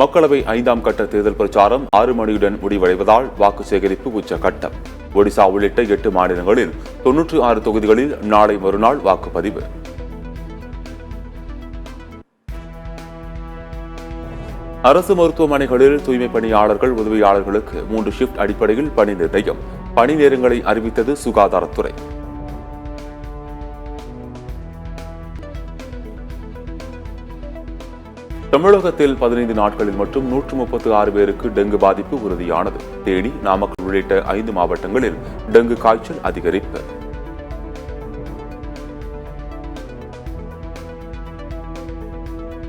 மக்களவை 5ஆம் கட்ட தேர்தல் பிரச்சாரம் 6 மணியுடன் முடிவடைவதால் வாக்கு சேகரிப்பு உச்சகட்டம். ஒடிசா உள்ளிட்ட 8 மாநிலங்களில் 96 தொகுதிகளில் நாளை மறுநாள் வாக்குப்பதிவு. அரசு மருத்துவமனைகளில் தூய்மை பணியாளர்கள் உதவியாளர்களுக்கு 3 ஷிப்ட் அடிப்படையில் பணி நிர்ணயம். பணி நேரங்களை அறிவித்தது சுகாதாரத்துறை. தமிழகத்தில் 15 நாட்களில் மட்டும் 136 பேருக்கு டெங்கு பாதிப்பு உறுதியானது. தேனி, நாமக்கல் உள்ளிட்ட 5 மாவட்டங்களில் டெங்கு காய்ச்சல் அதிகரிப்பு.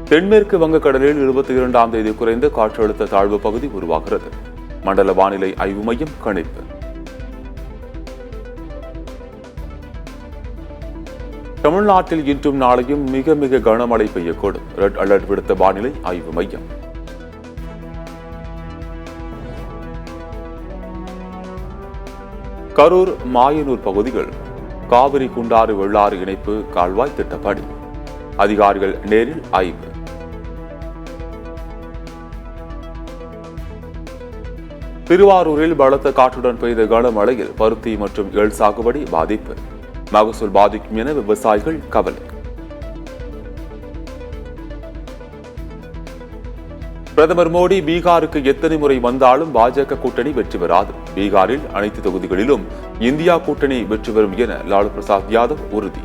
தென்மேற்கு வங்கக்கடலில் 22ஆம் தேதி குறைந்த காற்றழுத்த தாழ்வு பகுதி உருவாகிறது. மண்டல வானிலை ஆய்வு மையம் கணிப்பு. தமிழ்நாட்டில் இன்றும் நாளையும் மிக மிக கனமழை பெய்யக்கூடும். ரெட் அலர்ட் விடுத்த வானிலை ஆய்வு மையம். கரூர், மாயனூர் பகுதிகள் காவிரி குண்டாறு வெள்ளாறு இணைப்பு கால்வாய் திட்டப்பணி. அதிகாரிகள் நேரில் ஆய்வு. திருவாரூரில் பலத்த காற்றுடன் பெய்த கனமழையில் பருத்தி மற்றும் எள் சாகுபடி பாதிப்பு. மகசூல் பாதிக்கும் என விவசாயிகள் கவலை. பிரதமர் மோடி பீகாருக்கு எத்தனை முறை வந்தாலும் பாஜக கூட்டணி வெற்றி பெறாது. பீகாரில் அனைத்து தொகுதிகளிலும் இந்தியா கூட்டணி வெற்றி பெறும் என லாலு பிரசாத் யாதவ் உறுதி.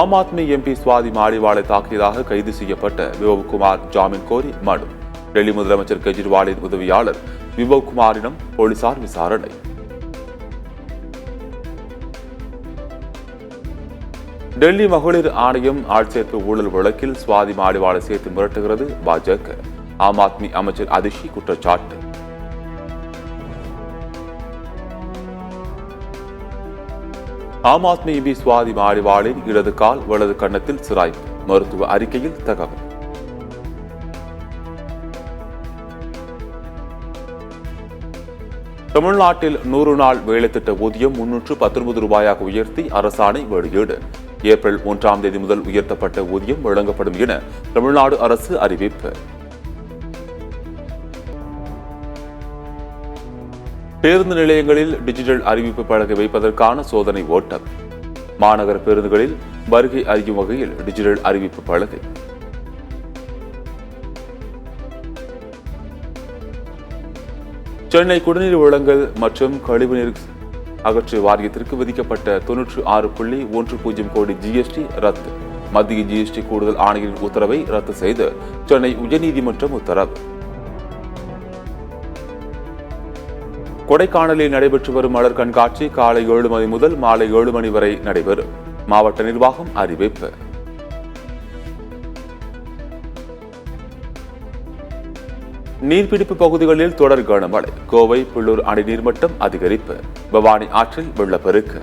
ஆம் ஆத்மி எம்பி சுவாதி மாலிவாலை தாக்கியதாக கைது செய்யப்பட்ட விபவ்குமார் ஜாமீன் கோரி மனு. டெல்லி முதலமைச்சர் கெஜ்ரிவாலின் உதவியாளர் விபவ்குமாரிடம் போலீசார் விசாரணை. டெல்லி மகளிர் ஆணையம் ஆட்சேர்ப்பு ஊழல் வழக்கில் சுவாதி மாலிவாலை சேர்த்து மிரட்டுகிறது பாஜக. ஆம் ஆத்மி அமைச்சர் அதிஷி குற்றச்சாட்டு. ஆம் ஆத்மி எம்பி சுவாதி மாலிவாலின் இடது கால் வலது கன்னத்தில் சிராய்ப்பு. மருத்துவ அறிக்கையில் தகவல். தமிழ்நாட்டில் 100 நாள் வேலை திட்ட ஊதியம் 319 ரூபாயாக உயர்த்தி அரசாணை வெளியீடு. ஏப்ரல் 1ஆம் தேதி முதல் உயர்த்தப்பட்ட ஊதியம் வழங்கப்படும் என தமிழ்நாடு அரசு அறிவிப்பு. பேருந்து நிலையங்களில் டிஜிட்டல் அறிவிப்பு பலகை வைப்பதற்கான சோதனை ஓட்டம். மாநகர பேருந்துகளில் வருகை அறியும் வகையில் டிஜிட்டல் அறிவிப்பு பலகை. சென்னை குடிநீர் வழங்கல் மற்றும் கழிவுநீர் அகற்று வாரியத்திற்கு விதிக்கப்பட்ட 96.10 கோடி ஜிஎஸ்டி ரத்து. மத்திய ஜிஎஸ்டி கூடுதல் ஆணையரின் உத்தரவை ரத்து செய்து சென்னை உயர்நீதிமன்றம் உத்தரவு. கொடைக்கானலில் நடைபெற்று வரும் மலர் கண்காட்சி காலை 7 மணி முதல் மாலை 7 மணி வரை நடைபெறும். மாவட்ட நிர்வாகம் அறிவிப்பு. நீர்பிடிப்பு பகுதிகளில் தொடர் கனமழை. கோவை, புள்ளூர் அணை நீர்மட்டம் அதிகரிப்பு. பவானி ஆற்றில் வெள்ளப்பெருக்கு.